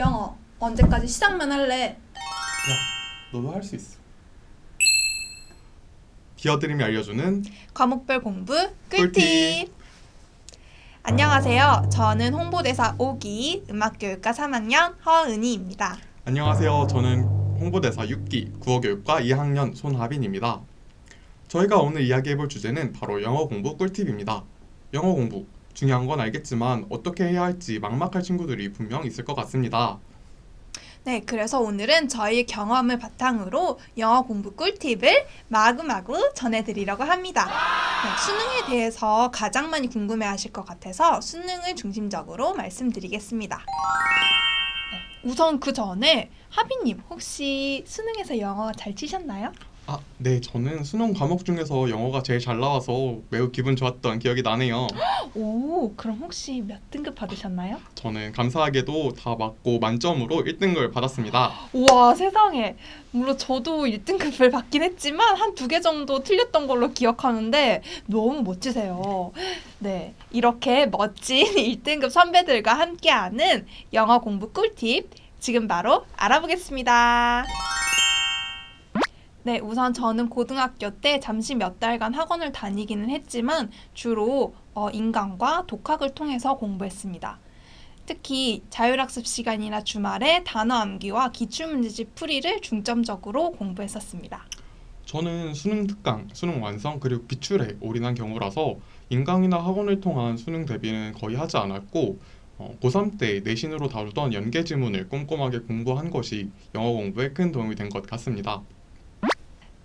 영어 언제까지 시작만 할래? 야, 너도 할 수 있어. 디어드림이 알려주는 과목별 공부 꿀팁. 꿀팁. 안녕하세요. 저는 홍보대사 5기 음악교육과 3학년 허은희입니다. 안녕하세요. 저는 홍보대사 6기 국어교육과 2학년 손하빈입니다. 저희가 오늘 이야기해볼 주제는 바로 영어 공부 꿀팁입니다. 영어 공부, 중요한 건 알겠지만 어떻게 해야 할지 막막할 친구들이 분명 있을 것 같습니다. 네, 그래서 오늘은 저희 경험을 바탕으로 영어 공부 꿀팁을 마구마구 전해드리려고 합니다. 네, 수능에 대해서 가장 많이 궁금해하실 것 같아서 수능을 중심적으로 말씀드리겠습니다. 네, 우선 그 전에 하빈님 혹시 수능에서 영어 잘 치셨나요? 네, 저는 수능 과목 중에서 영어가 제일 잘 나와서 매우 기분 좋았던 기억이 나네요. 오, 그럼 혹시 몇 등급 받으셨나요? 저는 감사하게도 다 맞고 만점으로 1등을 받았습니다. 우와, 세상에. 물론 저도 1등급을 받긴 했지만 한 2개 정도 틀렸던 걸로 기억하는데 너무 멋지세요. 네, 이렇게 멋진 1등급 선배들과 함께하는 영어 공부 꿀팁 지금 바로 알아보겠습니다. 네, 우선 저는 고등학교 때 잠시 몇 달간 학원을 다니기는 했지만 주로 인강과 독학을 통해서 공부했습니다. 특히 자율학습 시간이나 주말에 단어 암기와 기출문제집 풀이를 중점적으로 공부했었습니다. 저는 수능 특강, 수능 완성, 그리고 기출에 올인한 경우라서 인강이나 학원을 통한 수능 대비는 거의 하지 않았고 고3 때 내신으로 다루던 연계 지문을 꼼꼼하게 공부한 것이 영어 공부에 큰 도움이 된 것 같습니다.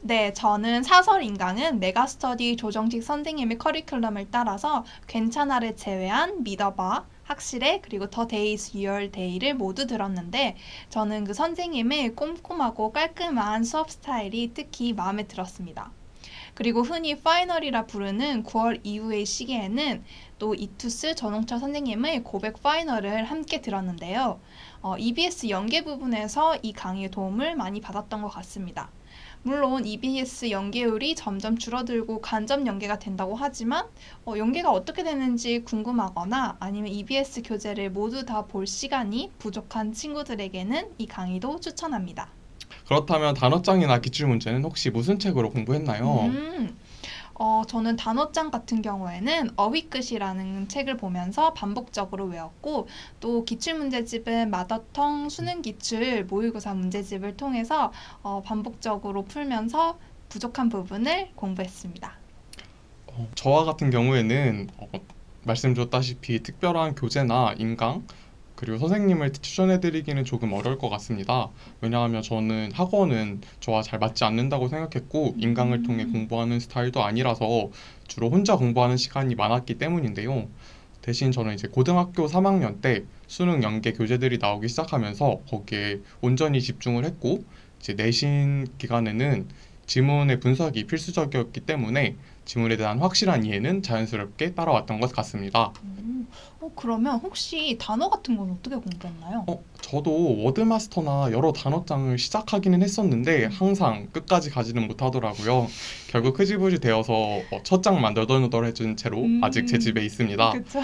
네, 저는 사설 인강은 메가스터디 조정식 선생님의 커리큘럼을 따라서 괜찮아를 제외한 믿어봐, 확실해, 그리고 더 데이즈 유얼 데이를 모두 들었는데 저는 그 선생님의 꼼꼼하고 깔끔한 수업 스타일이 특히 마음에 들었습니다. 그리고 흔히 파이널이라 부르는 9월 이후의 시기에는 또 이투스 전홍철 선생님의 고백 파이널을 함께 들었는데요. EBS 연계 부분에서 이 강의의 도움을 많이 받았던 것 같습니다. 물론 EBS 연계율이 점점 줄어들고 간접 연계가 된다고 하지만 연계가 어떻게 되는지 궁금하거나 아니면 EBS 교재를 모두 다 볼 시간이 부족한 친구들에게는 이 강의도 추천합니다. 그렇다면 단어장이나 기출 문제는 혹시 무슨 책으로 공부했나요? 저는 단어장 같은 경우에는 어휘끝이라는 책을 보면서 반복적으로 외웠고 또 기출문제집은 마더텅 수능기출 모의고사 문제집을 통해서 반복적으로 풀면서 부족한 부분을 공부했습니다. 저와 같은 경우에는 말씀드렸다시피 특별한 교재나 인강 그리고 선생님을 추천해드리기는 조금 어려울 것 같습니다. 왜냐하면 저는 학원은 저와 잘 맞지 않는다고 생각했고 인강을 통해 공부하는 스타일도 아니라서 주로 혼자 공부하는 시간이 많았기 때문인데요. 대신 저는 이제 고등학교 3학년 때 수능 연계 교재들이 나오기 시작하면서 거기에 온전히 집중을 했고 이제 내신 기간에는 지문의 분석이 필수적이었기 때문에 지문에 대한 확실한 이해는 자연스럽게 따라왔던 것 같습니다. 그러면 혹시 단어 같은 건 어떻게 공부했나요? 저도 워드마스터나 여러 단어장을 시작하기는 했었는데 항상 끝까지 가지는 못하더라고요. 결국 흐지부지 되어서 첫 장만 너덜너덜해진 채로 아직 제 집에 있습니다. 그쵸?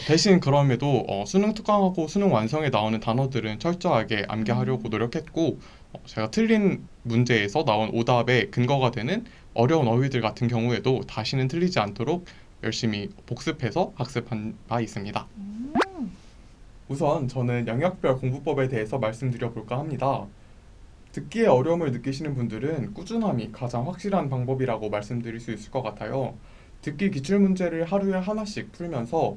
대신 그럼에도 수능 특강하고 수능 완성에 나오는 단어들은 철저하게 암기하려고 노력했고 제가 틀린 문제에서 나온 오답의 근거가 되는 어려운 어휘들 같은 경우에도 다시는 틀리지 않도록 열심히 복습해서 학습한 바 있습니다. 우선 저는 영역별 공부법에 대해서 말씀드려 볼까 합니다. 듣기에 어려움을 느끼시는 분들은 꾸준함이 가장 확실한 방법이라고 말씀드릴 수 있을 것 같아요. 듣기 기출 문제를 하루에 하나씩 풀면서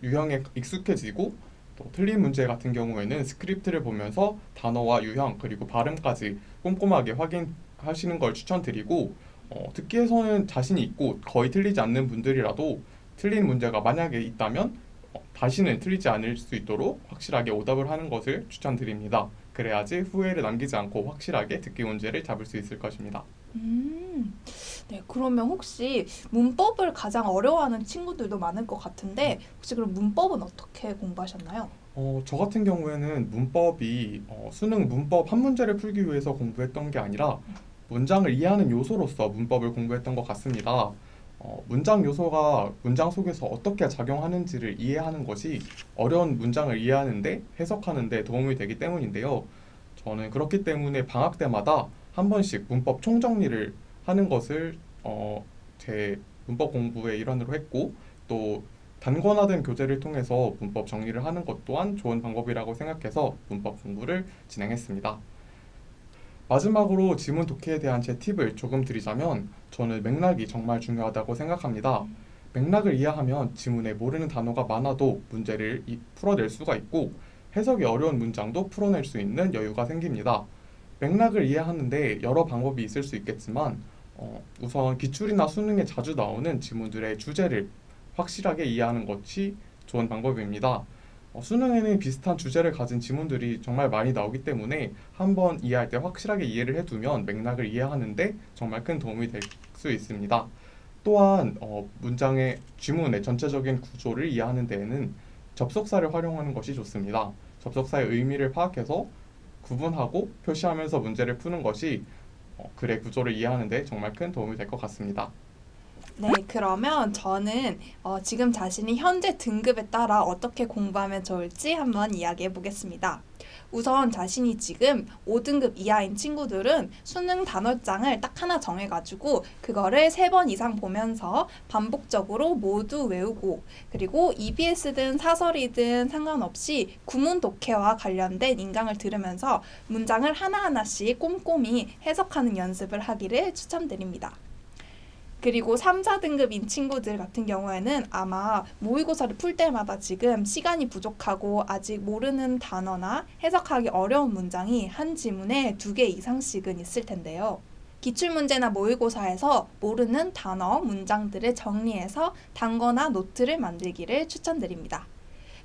유형에 익숙해지고 또 틀린 문제 같은 경우에는 스크립트를 보면서 단어와 유형 그리고 발음까지 꼼꼼하게 확인하시는 걸 추천드리고 듣기에서는 자신이 있고 거의 틀리지 않는 분들이라도 틀린 문제가 만약에 있다면 다시는 틀리지 않을 수 있도록 확실하게 오답을 하는 것을 추천드립니다. 그래야지 후회를 남기지 않고 확실하게 듣기 문제를 잡을 수 있을 것입니다. 네, 그러면 혹시 문법을 가장 어려워하는 친구들도 많을 것 같은데 혹시 그럼 문법은 어떻게 공부하셨나요? 저 같은 경우에는 문법이 수능 문법 한 문제를 풀기 위해서 공부했던 게 아니라 문장을 이해하는 요소로서 문법을 공부했던 것 같습니다. 문장 요소가 문장 속에서 어떻게 작용하는지를 이해하는 것이 어려운 문장을 이해하는데 해석하는데 도움이 되기 때문인데요. 저는 그렇기 때문에 방학 때마다 한 번씩 문법 총정리를 하는 것을 제 문법 공부의 일환으로 했고 또 단권화된 교재를 통해서 문법 정리를 하는 것 또한 좋은 방법이라고 생각해서 문법 공부를 진행했습니다. 마지막으로 지문 독해에 대한 제 팁을 조금 드리자면 저는 맥락이 정말 중요하다고 생각합니다. 맥락을 이해하면 지문에 모르는 단어가 많아도 문제를 풀어낼 수가 있고 해석이 어려운 문장도 풀어낼 수 있는 여유가 생깁니다. 맥락을 이해하는데 여러 방법이 있을 수 있겠지만 우선 기출이나 수능에 자주 나오는 지문들의 주제를 확실하게 이해하는 것이 좋은 방법입니다. 수능에는 비슷한 주제를 가진 지문들이 정말 많이 나오기 때문에 한번 이해할 때 확실하게 이해를 해두면 맥락을 이해하는데 정말 큰 도움이 될 수 있습니다. 또한 문장의 지문의 전체적인 구조를 이해하는 데에는 접속사를 활용하는 것이 좋습니다. 접속사의 의미를 파악해서 구분하고 표시하면서 문제를 푸는 것이 글의 구조를 이해하는 데 정말 큰 도움이 될 것 같습니다. 네, 그러면 저는 지금 자신이 현재 등급에 따라 어떻게 공부하면 좋을지 한번 이야기해 보겠습니다. 우선 자신이 지금 5등급 이하인 친구들은 수능 단어장을 딱 하나 정해가지고 그거를 3번 이상 보면서 반복적으로 모두 외우고 그리고 EBS든 사설이든 상관없이 구문 독해와 관련된 인강을 들으면서 문장을 하나하나씩 꼼꼼히 해석하는 연습을 하기를 추천드립니다. 그리고 3, 4등급인 친구들 같은 경우에는 아마 모의고사를 풀 때마다 지금 시간이 부족하고 아직 모르는 단어나 해석하기 어려운 문장이 한 지문에 2개 이상씩은 있을 텐데요. 기출문제나 모의고사에서 모르는 단어, 문장들을 정리해서 단거나 노트를 만들기를 추천드립니다.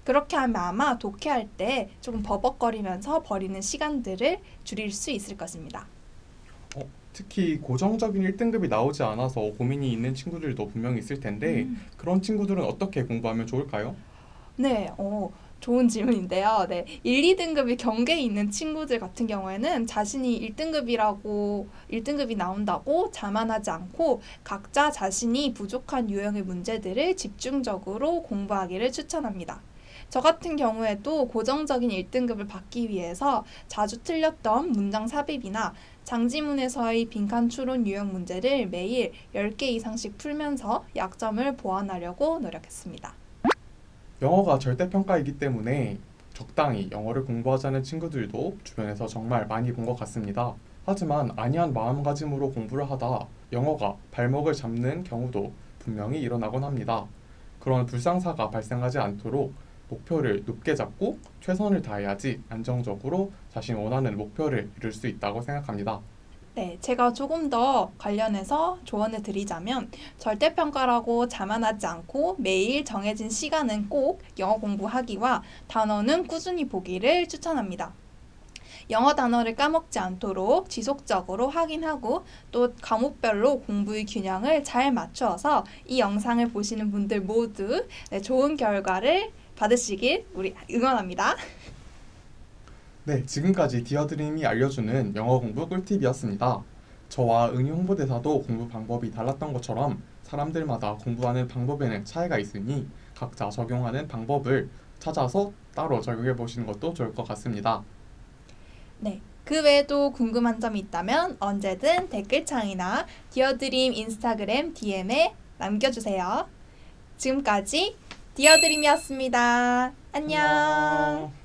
그렇게 하면 아마 독해할 때 조금 버벅거리면서 버리는 시간들을 줄일 수 있을 것입니다. 특히 고정적인 1등급이 나오지 않아서 고민이 있는 친구들도 분명히 있을 텐데 그런 친구들은 어떻게 공부하면 좋을까요? 네, 좋은 질문인데요. 네, 1, 2등급이 경계에 있는 친구들 같은 경우에는 자신이 1등급이 나온다고 자만하지 않고 각자 자신이 부족한 유형의 문제들을 집중적으로 공부하기를 추천합니다. 저 같은 경우에도 고정적인 1등급을 받기 위해서 자주 틀렸던 문장 삽입이나 장지문에서의 빈칸 추론 유형 문제를 매일 10개 이상씩 풀면서 약점을 보완하려고 노력했습니다. 영어가 절대평가이기 때문에 적당히 영어를 공부하자는 친구들도 주변에서 정말 많이 본 것 같습니다. 하지만 안이한 마음가짐으로 공부를 하다 영어가 발목을 잡는 경우도 분명히 일어나곤 합니다. 그런 불상사가 발생하지 않도록 목표를 높게 잡고 최선을 다해야지 안정적으로 자신이 원하는 목표를 이룰 수 있다고 생각합니다. 네, 제가 조금 더 관련해서 조언을 드리자면 절대평가라고 자만하지 않고 매일 정해진 시간은 꼭 영어 공부하기와 단어는 꾸준히 보기를 추천합니다. 영어 단어를 까먹지 않도록 지속적으로 확인하고 또 과목별로 공부의 균형을 잘 맞추어서 이 영상을 보시는 분들 모두 좋은 결과를 받으시길 우리 응원합니다. 네, 지금까지 디어드림이 알려주는 영어 공부 꿀팁이었습니다. 저와 은희 홍보대사도 공부 방법이 달랐던 것처럼 사람들마다 공부하는 방법에는 차이가 있으니 각자 적용하는 방법을 찾아서 따로 적용해 보시는 것도 좋을 것 같습니다. 네. 그 외에도 궁금한 점이 있다면 언제든 댓글창이나 디어드림 인스타그램 DM에 남겨주세요. 지금까지 디어드림이었습니다. 안녕.